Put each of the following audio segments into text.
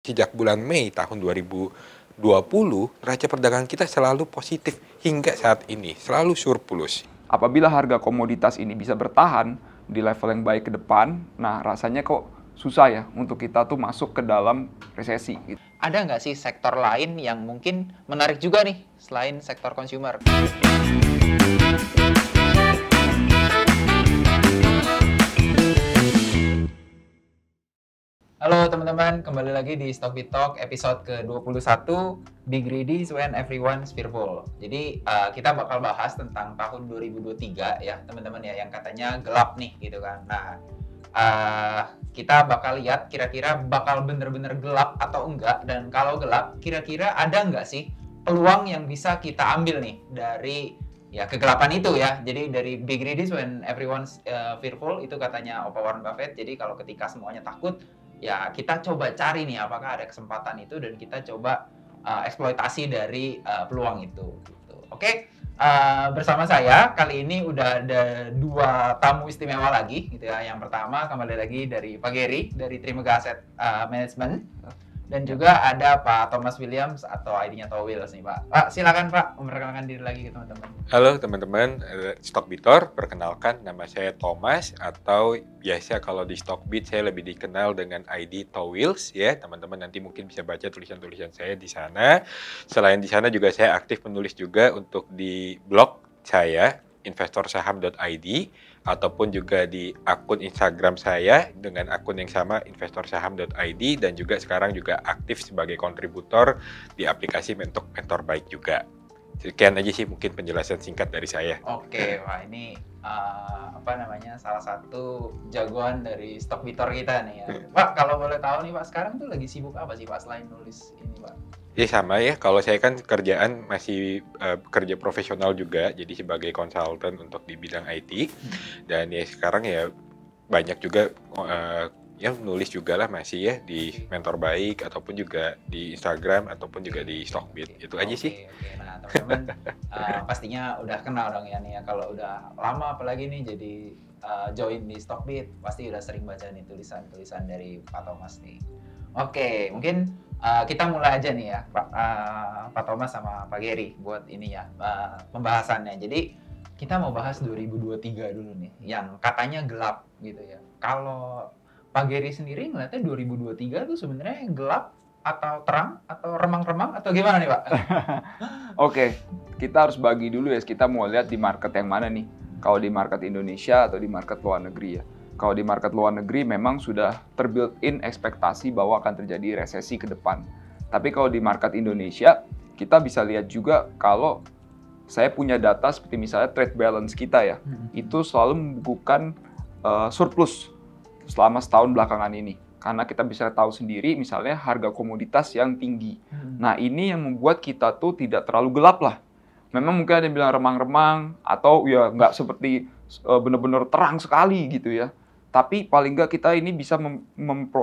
Sejak bulan Mei tahun 2020, neraca perdagangan kita selalu positif hingga saat ini, selalu surplus. Apabila harga komoditas ini bisa bertahan di level yang baik ke depan, nah rasanya kok susah ya untuk kita tuh masuk ke dalam resesi. Ada nggak sih sektor lain yang mungkin menarik juga nih selain sektor consumer? Halo teman-teman, kembali lagi di Stockbit Talk episode ke-21, Be Greedy When Everyone's Fearful. Jadi kita bakal bahas tentang tahun 2023 ya teman-teman ya, yang katanya gelap nih gitu kan. Nah, kita bakal lihat kira-kira bakal bener-bener gelap atau enggak, dan kalau gelap kira-kira ada nggak sih peluang yang bisa kita ambil nih dari ya kegelapan itu ya. Jadi dari Be Greedy When Everyone's Fearful itu katanya Opa Warren Buffett. Jadi kalau ketika semuanya takut, ya kita coba cari nih apakah ada kesempatan itu dan kita coba eksploitasi dari peluang itu gitu. Oke, bersama saya kali ini udah ada dua tamu istimewa lagi gitu ya. Yang pertama kembali lagi dari Pak Gary dari Trimegah Asset Management, dan juga ada Pak Thomas Williams atau ID-nya Towils nih Pak. Pak silakan Pak memperkenalkan diri lagi ke teman-teman. Halo teman-teman, Stockbitor, perkenalkan nama saya Thomas, atau biasa kalau di Stockbit saya lebih dikenal dengan ID Towils ya. Teman-teman nanti mungkin bisa baca tulisan-tulisan saya di sana. Selain di sana juga saya aktif menulis juga untuk di blog saya investorsaham.id, ataupun juga di akun Instagram saya dengan akun yang sama investorsaham.id, dan juga sekarang juga aktif sebagai kontributor di aplikasi Mentor Baik juga. Sekian aja sih mungkin penjelasan singkat dari saya. Oke, wah ini salah satu jagoan dari Stockbitor kita nih ya. Pak, kalau boleh tahu nih Pak, sekarang tuh lagi sibuk apa sih Pak selain nulis ini Pak? Ya sama ya, kalau saya kan kerjaan masih kerja profesional juga, jadi sebagai konsultan untuk di bidang IT. Dan ya sekarang ya banyak juga ya nulis juga lah masih ya di Mentor Baik, ataupun juga di Instagram, ataupun juga di Stockbit. Itu aja sih. Oke. Nah teman-teman pastinya udah kenal dong ya nih ya, kalau udah lama apalagi nih jadi join di Stockbit, pasti udah sering baca nih tulisan-tulisan dari Pak Thomas nih. Oke, mungkin kita mulai aja nih ya Pak Thomas sama Pak Gary buat ini ya pembahasannya. Jadi kita mau bahas 2023 dulu nih, yang katanya gelap gitu ya. Kalau Pak Gary sendiri ngeliatnya 2023 tuh sebenarnya gelap atau terang atau remang-remang atau gimana nih Pak? Oke, kita harus bagi dulu ya, kita mau lihat di market yang mana nih. Kalau di market Indonesia atau di market luar negeri ya. Kalau di market luar negeri memang sudah terbuilt-in ekspektasi bahwa akan terjadi resesi ke depan. Tapi kalau di market Indonesia, kita bisa lihat juga kalau saya punya data seperti misalnya trade balance kita ya, itu selalu membukukan surplus selama setahun belakangan ini. Karena kita bisa tahu sendiri misalnya harga komoditas yang tinggi. Nah ini yang membuat kita tuh tidak terlalu gelap lah. Memang mungkin ada yang bilang remang-remang atau ya nggak seperti benar-benar terang sekali gitu ya. Tapi paling nggak kita ini bisa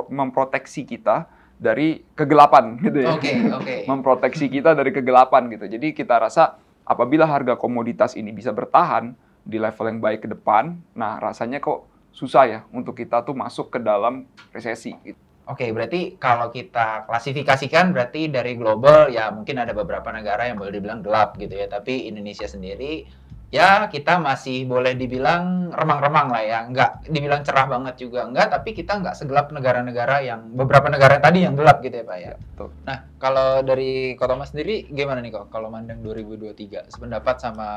memproteksi kita dari kegelapan gitu ya. Oke. Memproteksi kita dari kegelapan gitu. Jadi kita rasa apabila harga komoditas ini bisa bertahan di level yang baik ke depan, nah rasanya kok susah ya untuk kita tuh masuk ke dalam resesi gitu. Oke, berarti kalau kita klasifikasikan berarti dari global ya mungkin ada beberapa negara yang boleh dibilang gelap gitu ya. Tapi Indonesia sendiri ya kita masih boleh dibilang remang-remang lah ya. Nggak dibilang cerah banget juga enggak, tapi kita nggak segelap negara-negara yang beberapa negara tadi yang gelap gitu ya Pak ya. Betul. Nah, kalau dari Kak Thomas sendiri gimana nih kok kalau mandang 2023? Sependapat sama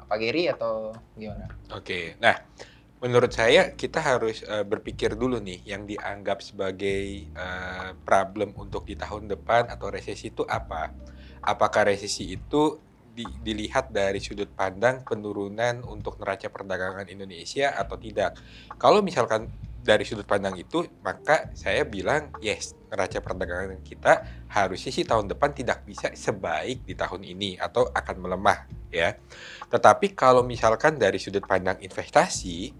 Pak Gary atau gimana? Oke, nah menurut saya kita harus berpikir dulu nih yang dianggap sebagai problem untuk di tahun depan atau resesi itu apa? Apakah resesi itu dilihat dari sudut pandang penurunan untuk neraca perdagangan Indonesia atau tidak? Kalau misalkan dari sudut pandang itu, maka saya bilang yes, neraca perdagangan kita harusnya sih tahun depan tidak bisa sebaik di tahun ini atau akan melemah ya. Tetapi kalau misalkan dari sudut pandang investasi,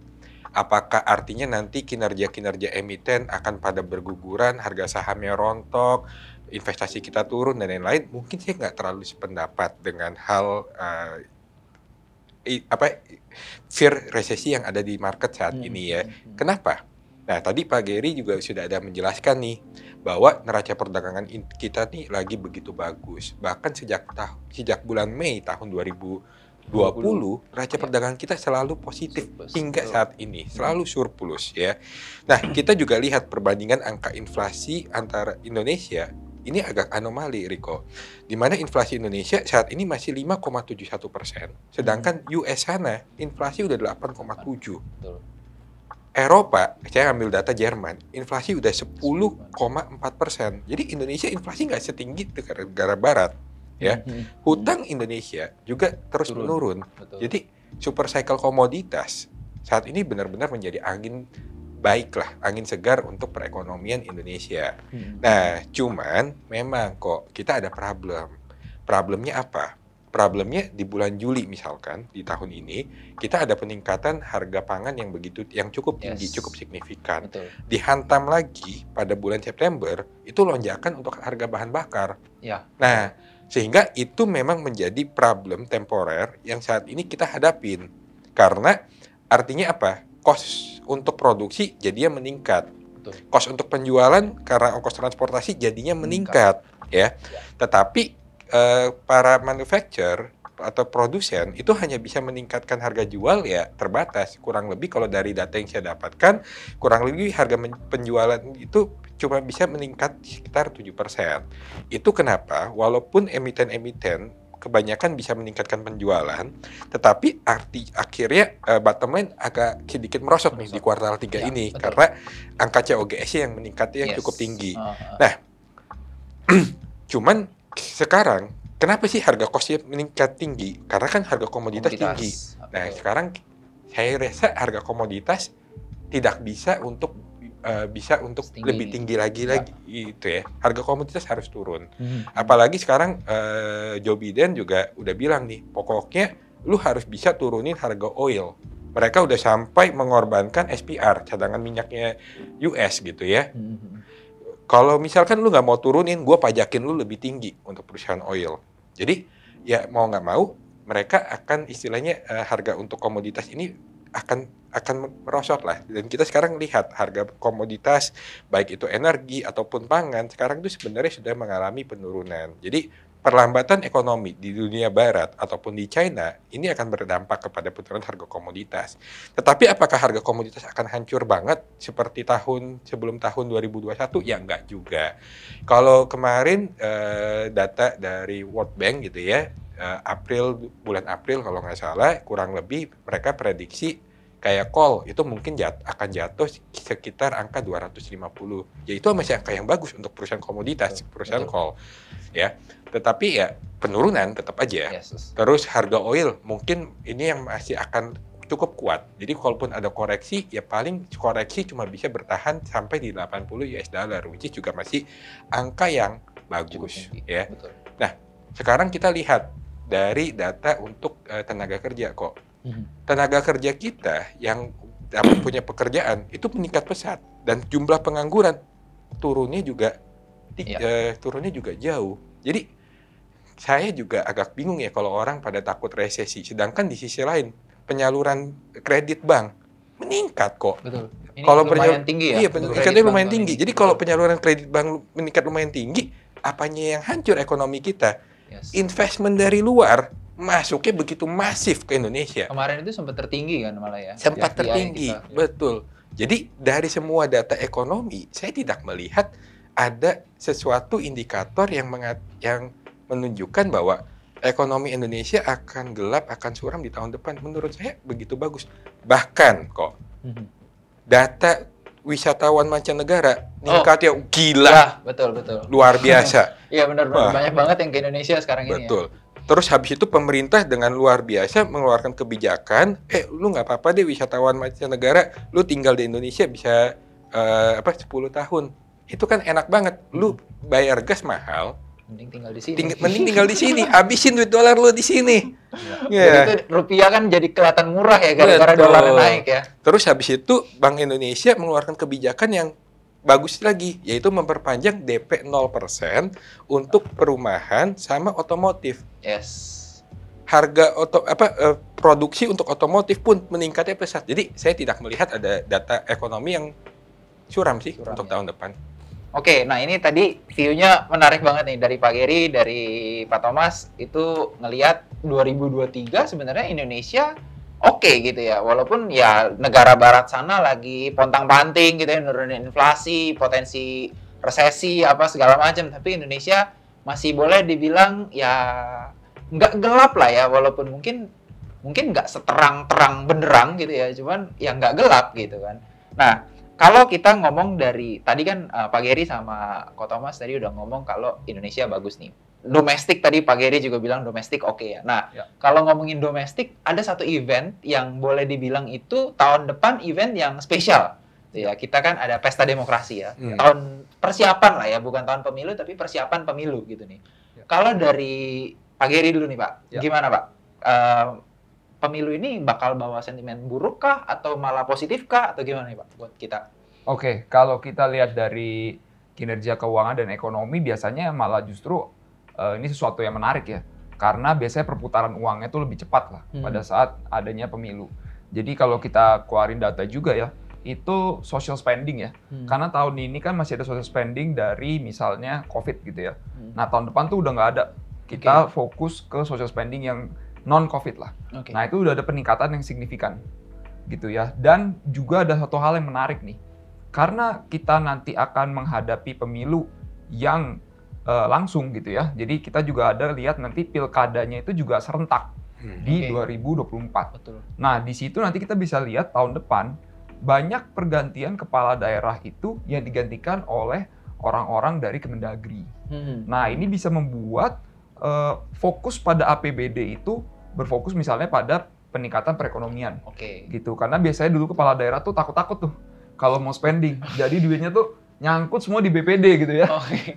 apakah artinya nanti kinerja-kinerja emiten akan pada berguguran, harga sahamnya rontok, investasi kita turun dan lain-lain? Mungkin saya nggak terlalu sependapat dengan hal fear resesi yang ada di market saat ini ya. Kenapa? Nah, tadi Pak Gary juga sudah ada menjelaskan nih bahwa neraca perdagangan kita nih lagi begitu bagus. Bahkan sejak bulan Mei tahun 2020, neraca Ya. perdagangan kita selalu positif Surplus. hingga Betul. saat ini, selalu surplus ya. Nah, kita juga lihat perbandingan angka inflasi antara Indonesia ini agak anomali, Riko. Di mana inflasi Indonesia saat ini masih 5,71%, sedangkan US sana inflasi udah 8,7%. Betul. Eropa, saya ambil data Jerman, inflasi udah 10,4%. Jadi Indonesia inflasi nggak setinggi negara barat, ya. Hutang Indonesia juga terus Turun. menurun. Betul. Jadi super cycle komoditas saat ini benar-benar menjadi angin baik lah, angin segar untuk perekonomian Indonesia. Nah, cuman memang kok kita ada problem. Problemnya apa? Problemnya di bulan Juli misalkan di tahun ini kita ada peningkatan harga pangan yang cukup tinggi, Yes. cukup signifikan. Betul. Dihantam lagi pada bulan September itu lonjakan untuk harga bahan bakar. Ya. Nah, sehingga itu memang menjadi problem temporer yang saat ini kita hadapin. Karena artinya apa? Cost untuk produksi jadinya meningkat. Betul. Cost untuk penjualan karena ongkos transportasi jadinya meningkat, ya. Tetapi para manufacturer atau produsen itu hanya bisa meningkatkan harga jual ya terbatas. Kurang lebih kalau dari data yang saya dapatkan, kurang lebih harga penjualan itu cuma bisa meningkat sekitar 7%. Itu kenapa walaupun emiten-emiten kebanyakan bisa meningkatkan penjualan, tetapi akhirnya bottom line agak sedikit merosot nih di kuartal 3 Ya, ini betul. karena angka COGS-nya yang meningkatnya yang Yes. cukup tinggi. Ah. Cuman sekarang kenapa sih harga kosnya meningkat tinggi? Karena kan harga komoditas tinggi. Nah, Betul. sekarang saya rasa harga komoditas tidak bisa untuk Setinggi. lebih tinggi lagi itu ya. Harga komoditas harus turun. Mhm. Apalagi sekarang Joe Biden juga udah bilang nih, pokoknya lu harus bisa turunin harga oil. Mereka udah sampai mengorbankan SPR, cadangan minyaknya US gitu ya. Mhm. Kalau misalkan lu nggak mau turunin, gue pajakin lu lebih tinggi untuk perusahaan oil. Jadi ya mau nggak mau, mereka akan istilahnya harga untuk komoditas ini akan merosot lah. Dan kita sekarang lihat harga komoditas baik itu energi ataupun pangan sekarang itu sebenarnya sudah mengalami penurunan. Jadi perlambatan ekonomi di dunia barat ataupun di China ini akan berdampak kepada penurunan harga komoditas. Tetapi apakah harga komoditas akan hancur banget seperti sebelum tahun 2021? Ya enggak juga. Kalau kemarin data dari World Bank gitu ya, bulan April kalau nggak salah, kurang lebih mereka prediksi kayak coal itu mungkin akan jatuh sekitar angka 250. Ya itu masih angka yang bagus untuk perusahaan komoditas, perusahaan coal. Ya, tetapi ya penurunan tetap aja. Yes. Terus harga oil mungkin ini yang masih akan cukup kuat. Jadi kalaupun ada koreksi, ya paling koreksi cuma bisa bertahan sampai di 80 US dollar, which is juga masih angka yang bagus, ya. Betul. Sekarang kita lihat dari data untuk tenaga kerja kok. Tenaga kerja kita yang punya pekerjaan itu meningkat pesat dan jumlah pengangguran turunnya juga jauh. Jadi saya juga agak bingung ya kalau orang pada takut resesi, sedangkan di sisi lain penyaluran kredit bank meningkat kok. Betul. Ini Kalau lumayan tinggi ya. Iya, untuk peningkatnya kredit lumayan bank tinggi. ini. Jadi kalau penyaluran kredit bank meningkat lumayan tinggi, apanya yang hancur ekonomi kita? Yes. Investment dari luar masuknya begitu masif ke Indonesia. Kemarin itu sempat tertinggi kan malah ya. Sempat FDI tertinggi, kita. betul. Jadi dari semua data ekonomi, saya tidak melihat ada sesuatu indikator yang menunjukkan bahwa ekonomi Indonesia akan gelap, akan suram di tahun depan. Menurut saya begitu bagus. Bahkan kok data wisatawan mancanegara meningkatnya gila, Ya, betul. luar biasa. Iya benar Wah. banyak banget yang ke Indonesia sekarang ini. Betul. Terus habis itu pemerintah dengan luar biasa mengeluarkan kebijakan, lu nggak apa-apa deh wisatawan mancanegara, lu tinggal di Indonesia bisa 10 tahun. Itu kan enak banget. Lu bayar gas mahal, Mending tinggal di sini. mending tinggal di sini, habisin duit dolar lu di sini. Jadi Ya. itu rupiah kan jadi kelihatan murah ya gara-gara Betul. dolarnya naik ya. Terus habis itu Bank Indonesia mengeluarkan kebijakan yang bagus lagi, yaitu memperpanjang DP 0% untuk perumahan sama otomotif. Yes. Harga produksi untuk otomotif pun meningkatnya pesat. Jadi saya tidak melihat ada data ekonomi yang suram sih Suram, untuk ya. tahun depan. Oke, nah ini tadi view-nya menarik banget nih dari Pak Geri, dari Pak Thomas, itu ngelihat 2023 sebenarnya Indonesia oke gitu ya. Walaupun ya negara barat sana lagi pontang-panting gitu ya, nurunin inflasi, potensi resesi, apa segala macam. Tapi Indonesia masih boleh dibilang ya nggak gelap lah ya, walaupun mungkin nggak seterang-terang benderang gitu ya, cuman ya nggak gelap gitu kan. Nah, kalau kita ngomong dari tadi kan Pak Geri sama Ko Thomas tadi udah ngomong kalau Indonesia bagus nih. Domestik tadi Pak Geri juga bilang domestik oke ya. Nah, Ya. kalau ngomongin domestik ada satu event yang boleh dibilang itu tahun depan event yang spesial. Tuh ya, kita kan ada pesta demokrasi ya. Tahun persiapan lah ya, bukan tahun pemilu tapi persiapan pemilu gitu nih. Ya. Kalau dari Pak Geri dulu nih Pak, Ya. gimana Pak? Pemilu ini bakal bawa sentimen buruk kah atau malah positif kah atau gimana nih Pak buat kita? Oke, kalau kita lihat dari kinerja keuangan dan ekonomi biasanya malah justru ini sesuatu yang menarik ya. Karena biasanya perputaran uangnya itu lebih cepat lah pada saat adanya pemilu. Jadi kalau kita keluarin data juga ya, itu social spending ya. Karena tahun ini kan masih ada social spending dari misalnya COVID gitu ya. Nah tahun depan tuh udah nggak ada. Kita fokus ke social spending yang non-COVID lah. Nah itu udah ada peningkatan yang signifikan gitu ya. Dan juga ada satu hal yang menarik nih. Karena kita nanti akan menghadapi pemilu yang langsung gitu ya. Jadi kita juga ada lihat nanti pilkadanya itu juga serentak di 2024. Betul. Nah di situ nanti kita bisa lihat tahun depan banyak pergantian kepala daerah itu yang digantikan oleh orang-orang dari Kemendagri. Nah ini bisa membuat fokus pada APBD itu berfokus misalnya pada peningkatan perekonomian. Gitu. Karena biasanya dulu kepala daerah tuh takut-takut tuh kalau mau spending. Jadi duitnya tuh nyangkut semua di BPD gitu ya.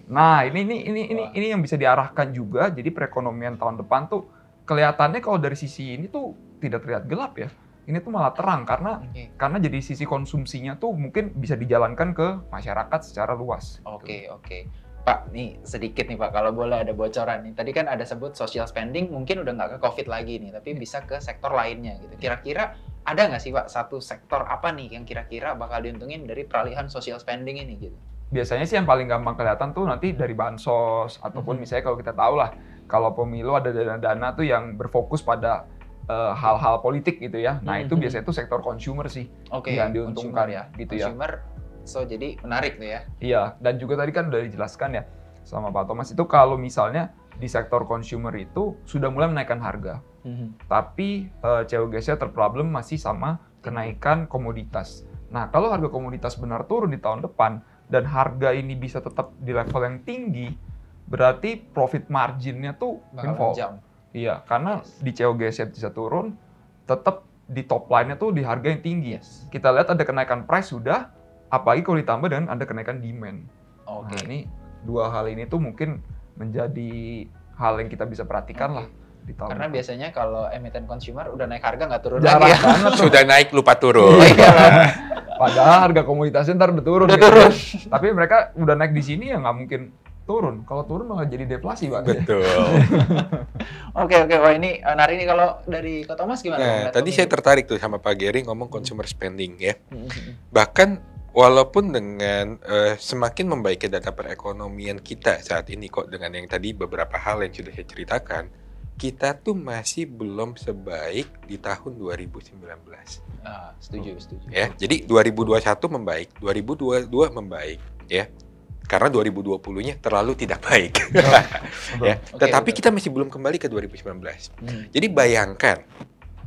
Nah, ini yang bisa diarahkan juga. Jadi perekonomian tahun depan tuh kelihatannya kalau dari sisi ini tuh tidak terlihat gelap ya. Ini tuh malah terang karena jadi sisi konsumsinya tuh mungkin bisa dijalankan ke masyarakat secara luas. Oke. Pak, nih sedikit nih Pak, kalau boleh ada bocoran nih. Tadi kan ada sebut social spending, mungkin udah nggak ke COVID lagi nih, tapi bisa ke sektor lainnya gitu. Kira-kira ada nggak sih Pak satu sektor apa nih yang kira-kira bakal diuntungin dari peralihan social spending ini gitu? Biasanya sih yang paling gampang kelihatan tuh nanti dari bansos ataupun misalnya kalau kita tahu lah kalau pemilu ada dana-dana tuh yang berfokus pada hal-hal politik gitu ya. Nah itu biasanya tuh sektor consumer sih yang diuntungkan ya, gitu ya. Consumer, so jadi menarik tuh ya. Iya, dan juga tadi kan udah dijelaskan ya sama Pak Thomas itu kalau misalnya di sektor consumer itu sudah mulai menaikkan harga, tapi COGS-nya terproblem masih sama kenaikan komoditas. Nah kalau harga komoditas benar turun di tahun depan dan harga ini bisa tetap di level yang tinggi, berarti profit margin-nya tuh bakal jump. Iya, karena di COGS bisa turun, tetap di top line-nya tuh di harga yang tinggi. Kita lihat ada kenaikan price sudah, apalagi kalau ditambah dengan ada kenaikan demand. Nah, ini dua hal ini tuh mungkin menjadi hal yang kita bisa perhatikan lah di tahun Karena depan. biasanya kalau emiten consumer udah naik harga nggak turun Jarang lagi ya. banget tuh. Sudah naik lupa turun. Padahal harga komoditasnya ntar udah turun. Udah gitu. turun. Tapi mereka udah naik di sini ya nggak mungkin turun. Kalau turun malah jadi deflasi, Pak. Betul. Oke. Wah ini menarik nih kalau dari Ko Thomas gimana? Nah, Ngeliat tadi pemilu? saya tertarik tuh sama Pak Geri ngomong consumer spending ya. Bahkan walaupun dengan semakin membaiknya data perekonomian kita saat ini kok dengan yang tadi beberapa hal yang sudah saya ceritakan, kita tuh masih belum sebaik di tahun 2019. Setuju. Ya, jadi 2021 membaik, 2022 membaik ya. Karena 2020-nya terlalu tidak baik. Ya. Tetapi kita masih belum kembali ke 2019. Jadi bayangkan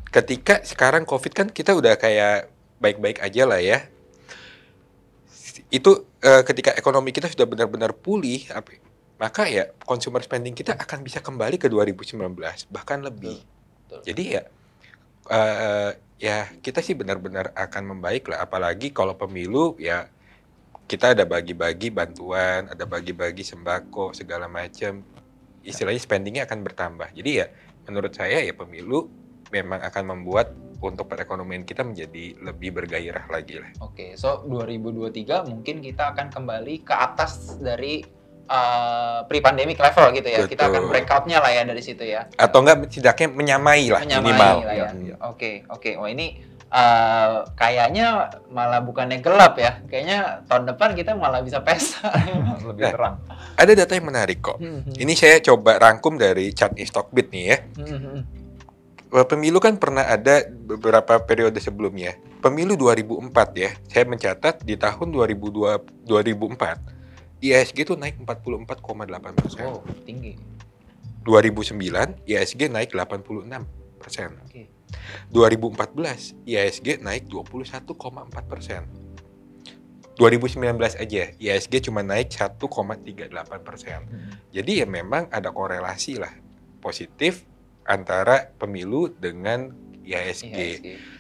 ketika sekarang COVID kan kita udah kayak baik-baik aja lah ya. Itu ketika ekonomi kita sudah benar-benar pulih, maka ya consumer spending kita akan bisa kembali ke 2019 bahkan lebih. Betul. Jadi ya kita sih benar-benar akan membaik lah. Apalagi kalau pemilu ya kita ada bagi-bagi bantuan, ada bagi-bagi sembako segala macam. Istilahnya spendingnya akan bertambah. Jadi ya menurut saya ya pemilu memang akan membuat untuk perekonomian kita menjadi lebih bergairah lagi lah. Oke, so 2023 mungkin kita akan kembali ke atas dari pre-pandemic level gitu ya. Betul. Kita akan breakout-nya lah ya dari situ ya. Atau enggak setidaknya menyamai lah minimal. Lah ya. Oke. Wah ini kayaknya malah bukannya gelap ya. Kayaknya tahun depan kita malah bisa pesta. Lebih Nah. terang. Ada data yang menarik kok. Ini saya coba rangkum dari chart Stockbit nih ya. Pemilu kan pernah ada beberapa periode sebelumnya. Pemilu 2004 ya, saya mencatat di tahun 2004, IHSG itu naik 44,8%. Oh, tinggi. 2009, IHSG naik 86%. Oke. 2014, IHSG naik 21,4%. 2019 aja, IHSG cuma naik 1,38%. Jadi ya memang ada korelasi lah positif antara pemilu dengan IHSG.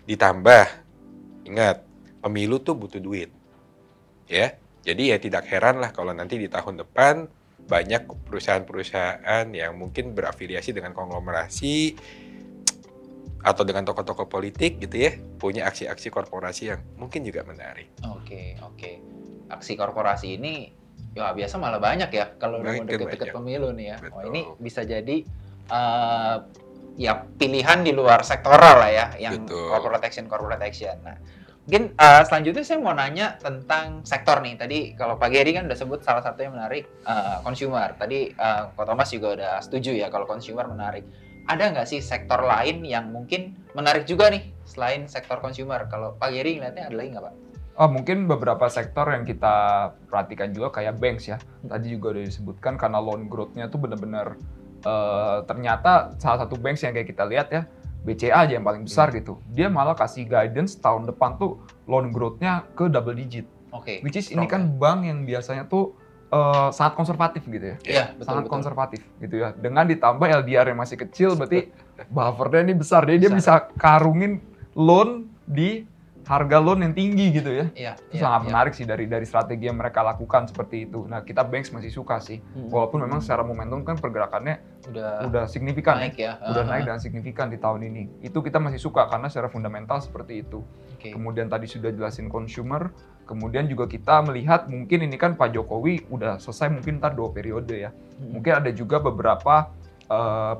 Ditambah, ingat, pemilu tuh butuh duit. Ya, jadi ya tidak heran lah kalau nanti di tahun depan banyak perusahaan-perusahaan yang mungkin berafiliasi dengan konglomerasi atau dengan tokoh-tokoh politik gitu ya, punya aksi-aksi korporasi yang mungkin juga menarik. Oke. Aksi korporasi ini ya biasa malah banyak ya kalau udah mau Banyak. deket-deket pemilu nih ya. Betul. Oh, ini bisa jadi ya pilihan di luar sektoral lah ya, yang Betul. corporate action. Nah, mungkin selanjutnya saya mau nanya tentang sektor nih. Tadi kalau Pak Gary kan udah sebut salah satu yang menarik consumer. Tadi Ko Thomas juga udah setuju ya kalau consumer menarik. Ada nggak sih sektor lain yang mungkin menarik juga nih selain sektor consumer? Kalau Pak Gary ngeliatnya ada lagi nggak Pak? Mungkin beberapa sektor yang kita perhatikan juga kayak banks ya. Tadi juga udah disebutkan karena loan growth-nya tuh benar-benar ternyata salah satu banks yang kayak kita lihat ya, BCA aja yang paling besar gitu. Dia malah kasih guidance tahun depan tuh loan growth-nya ke double digit. Oke. Which is ini kan bank yang biasanya tuh sangat konservatif gitu ya. Iya, Sangat betul. konservatif gitu ya. Dengan ditambah LDR yang masih kecil berarti buffer-nya ini besar. Jadi dia bisa karungin loan di harga loan yang tinggi gitu ya. Iya. Itu sangat menarik sih dari strategi yang mereka lakukan seperti itu. Nah, kita banks masih suka sih. Walaupun memang secara momentum kan pergerakannya udah signifikan naik ya. Udah naik dan signifikan di tahun ini. Itu kita masih suka karena secara fundamental seperti itu. Oke. Kemudian tadi sudah jelasin consumer, kemudian juga kita melihat mungkin ini kan Pak Jokowi udah selesai mungkin ntar 2 periode ya. Mungkin ada juga beberapa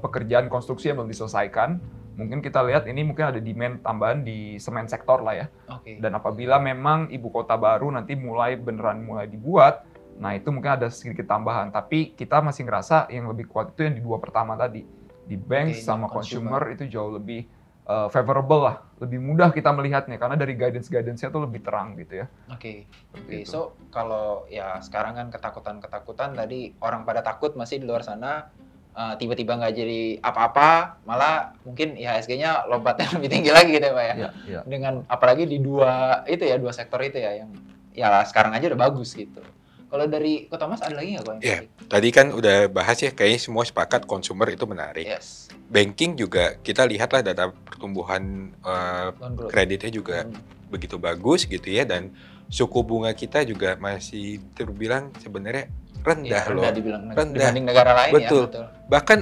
pekerjaan konstruksi yang belum diselesaikan. Mungkin kita lihat ini mungkin ada demand tambahan di semen sektor lah ya. Oke. Dan apabila memang ibu kota baru nanti mulai dibuat, nah itu mungkin ada sedikit tambahan. Tapi kita masih ngerasa yang lebih kuat itu yang di 2 pertama tadi. Di bank sama consumer itu jauh lebih favorable lah. Lebih mudah kita melihatnya karena dari guidance-nya tuh lebih terang gitu ya. Oke. So kalau ya sekarang kan ketakutan tadi orang pada takut masih di luar sana. Tiba-tiba nggak jadi apa-apa, malah mungkin IHSG-nya lompatnya lebih tinggi lagi gitu ya Pak ya. Iya. Dengan apalagi di dua sektor itu ya yang ya sekarang aja udah bagus gitu. Kalau dari Ko Thomas ada lagi nggak kok yang Iya, menarik? tadi kan udah bahas ya, kayaknya semua sepakat consumer itu menarik. Yes. Banking juga kita lihatlah data pertumbuhan Loan growth. kreditnya juga begitu bagus gitu ya, dan suku bunga kita juga masih terbilang sebenarnya rendah loh. Dibilang Rendah. dibanding negara lain Betul. ya. Betul. Bahkan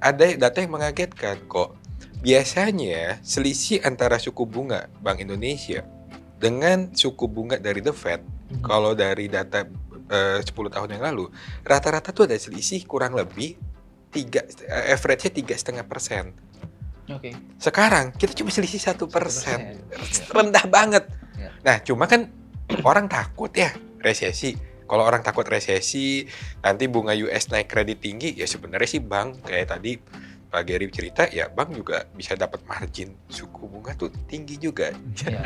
ada data yang mengagetkan kok. Biasanya selisih antara suku bunga Bank Indonesia dengan suku bunga dari The Fed, kalau dari data 10 tahun yang lalu, rata-rata tuh ada selisih kurang lebih average-nya 3,5%. Oke. Sekarang kita cuma selisih 1%. 1%. Rendah banget. Ya. Nah, cuma kan orang takut ya resesi. Kalau orang takut resesi, nanti bunga US naik kredit tinggi, ya sebenarnya sih bank kayak tadi Pak Gary cerita, ya bank juga bisa dapat margin suku bunga tuh tinggi juga. Iya.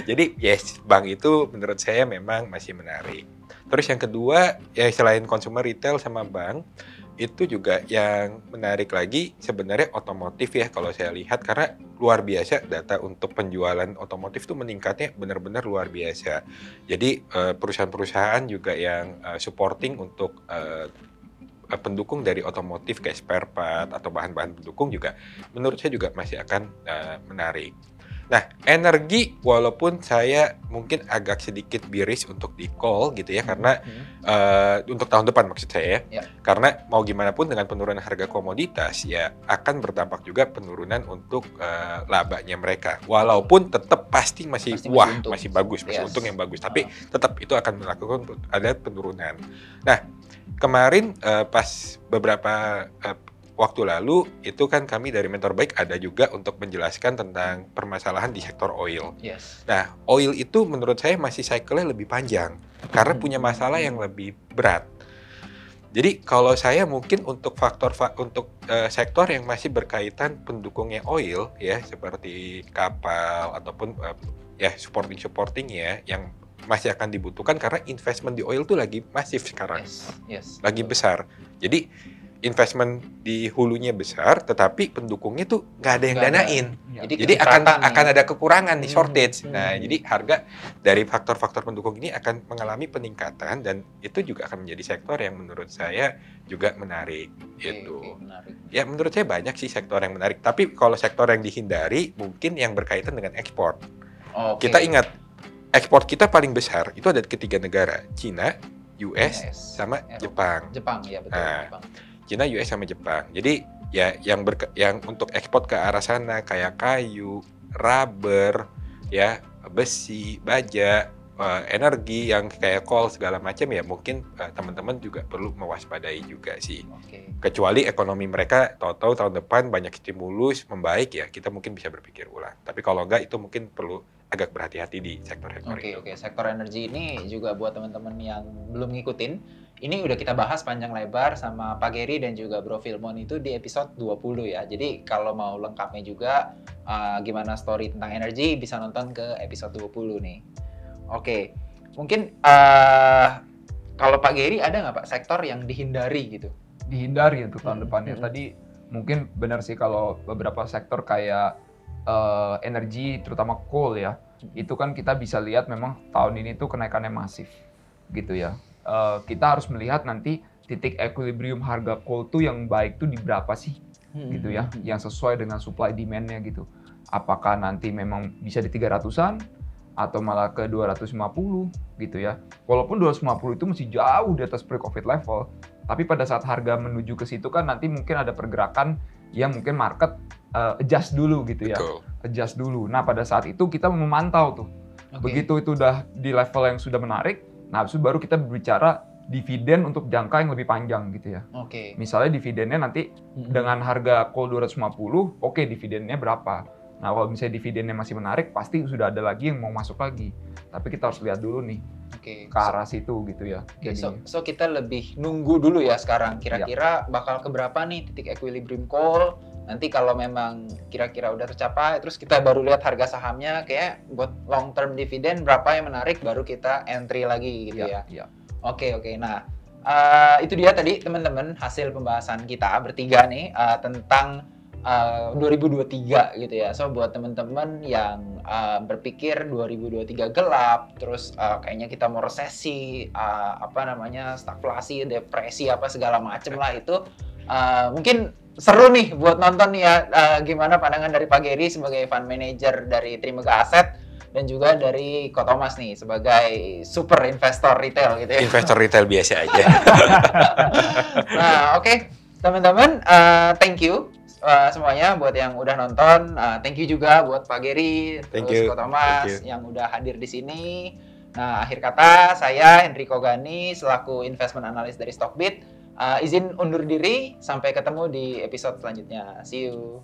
Jadi yes, bank itu menurut saya memang masih menarik. Terus yang kedua, ya selain consumer retail sama bank, itu juga yang menarik lagi sebenarnya otomotif ya kalau saya lihat, karena luar biasa data untuk penjualan otomotif tuh meningkatnya benar-benar luar biasa. Jadi perusahaan-perusahaan juga yang supporting untuk pendukung dari otomotif kayak spare part atau bahan-bahan pendukung juga menurut saya juga masih akan menarik. Nah, energi walaupun saya mungkin agak sedikit bearish untuk di call gitu ya, karena untuk tahun depan maksud saya Ya. Karena mau gimana pun dengan penurunan harga komoditas ya akan berdampak juga penurunan untuk labanya mereka. Walaupun tetap pasti masih untung. masih bagus, masih Yes. untung yang bagus, tapi tetap itu akan melakukan ada penurunan. Nah, kemarin pas beberapa waktu lalu itu kan kami dari Mentor Baik ada juga untuk menjelaskan tentang permasalahan di sektor oil. Yes. Nah, oil itu menurut saya masih cycle-nya lebih panjang karena punya masalah yang lebih berat. Jadi kalau saya mungkin untuk sektor yang masih berkaitan pendukungnya oil ya seperti kapal ataupun ya supporting ya yang masih akan dibutuhkan karena investment di oil tuh lagi masif sekarang. Yes. Lagi besar. Jadi investment di hulunya besar, tetapi pendukungnya tuh nggak ada yang danain. Jadi akan ada kekurangan nih, shortage. Nah, jadi harga dari faktor-faktor pendukung ini akan mengalami peningkatan dan itu juga akan menjadi sektor yang menurut saya juga menarik. Menarik. Ya, menurut saya banyak sih sektor yang menarik. Tapi kalau sektor yang dihindari mungkin yang berkaitan dengan ekspor. Kita ingat ekspor kita paling besar itu ada ketiga negara, Cina, US, sama Jepang. Jepang, ya betul. Jepang. Cina, US, sama Jepang. Jadi ya yang untuk ekspor ke arah sana kayak kayu, rubber, ya besi, baja, energi yang kayak coal segala macam ya mungkin teman-teman juga perlu mewaspadai juga sih. Kecuali ekonomi mereka tahu-tahu tahun depan banyak stimulus membaik ya kita mungkin bisa berpikir ulang. Tapi kalau enggak itu mungkin perlu agak berhati-hati di sektor-sektor itu. Oke. Sektor energi ini juga buat teman-teman yang belum ngikutin. Ini udah kita bahas panjang lebar sama Pak Gary dan juga Bro Filmon itu di episode 20 ya. Jadi kalau mau lengkapnya juga gimana story tentang energi bisa nonton ke episode 20 nih. Oke. Mungkin kalau Pak Gary ada nggak Pak sektor yang dihindari gitu? Dihindari untuk tahun depannya. Tadi mungkin benar sih kalau beberapa sektor kayak energi terutama coal ya. Itu kan kita bisa lihat memang tahun ini tuh kenaikannya masif gitu ya. Kita harus melihat nanti titik equilibrium harga coal tuh yang baik tuh di berapa sih gitu ya, yang sesuai dengan supply demand-nya gitu. Apakah nanti memang bisa di 300-an atau malah ke 250 gitu ya. Walaupun 250 itu masih jauh di atas pre-COVID level, tapi pada saat harga menuju ke situ kan nanti mungkin ada pergerakan yang mungkin market adjust dulu gitu ya. Adjust dulu. Nah, pada saat itu kita memantau tuh. Begitu itu udah di level yang sudah menarik, nah, habis itu baru kita berbicara dividen untuk jangka yang lebih panjang gitu ya. Misalnya dividennya nanti dengan harga coal 250, dividennya berapa? Nah, kalau misalnya dividennya masih menarik, pasti sudah ada lagi yang mau masuk lagi. Tapi kita harus lihat dulu nih ke arah situ gitu ya. So kita lebih nunggu dulu ya sekarang. Kira-kira bakal keberapa nih titik equilibrium coal? Nanti kalau memang kira-kira udah tercapai, terus kita baru lihat harga sahamnya kayak buat long term dividend berapa yang menarik, baru kita entry lagi gitu ya. Oke. Nah, itu dia tadi teman-teman hasil pembahasan kita bertiga nih tentang 2023 gitu ya. So buat teman-teman yang berpikir 2023 gelap, terus kayaknya kita mau resesi, stagflasi, depresi apa segala macem lah itu mungkin seru nih buat nonton ya gimana pandangan dari Pak Gary sebagai fund manager dari Trimegah Asset dan juga dari Ko Thomas nih sebagai super investor retail gitu ya. Investor retail biasa aja. Nah, oke. Teman-teman, thank you semuanya buat yang udah nonton. Thank you juga buat Pak Gary, terus Ko Thomas yang udah hadir di sini. Nah, akhir kata saya Hendriko Gani selaku investment analyst dari Stockbit izin undur diri, sampai ketemu di episode selanjutnya. See you.